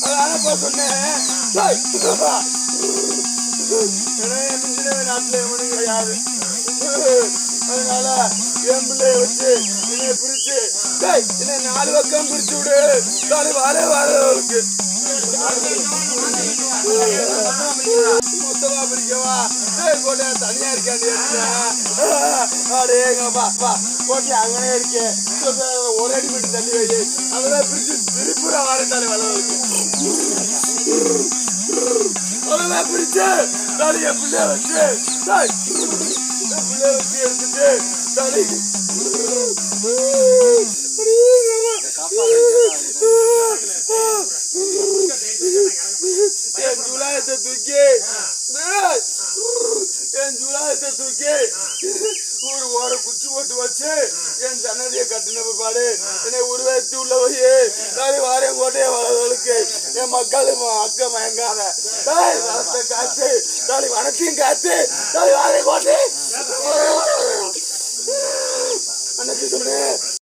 அதான் சொன்னேன். நாட்டுல எவனும் கிடையாது. அதனால என் பிள்ளைய வச்சு என்னை பிரிச்சு என்ன 4 பக்கம் பிரிச்சு விடு. வாரவர்களுக்கு மொத்தமா பிரிக்கவா? கோட்டையா தனியா இருக்காண்டி கோட்டை அங்கனே இருக்கேன். ஒரே அடி மட்டும் தள்ளி வை. அதெல்லாம் பிரிச்சு திருப்பூரா வாரத்தாலே வளர்க்கு அதெல்லாம் பிரிச்சு தாலிய பிள்ளைய வச்சு பிள்ளைய வச்சு எடுத்துட்டு தாலி என் ஜுலாயத்தை தூக்கி ஒரு ஓர குச்சி போட்டு வச்சு என் ஜன்னதியை கட்டின பாடு என்னை உருவாத்தி உள்ள போய் தாலி வாரியம் கோட்டையை வளர்களுக்கு என் மக்கள் அக்க மயங்காத ரசத்தை காத்து தாலி வனத்தையும் காத்து தாலி வாரியம் கோட்டை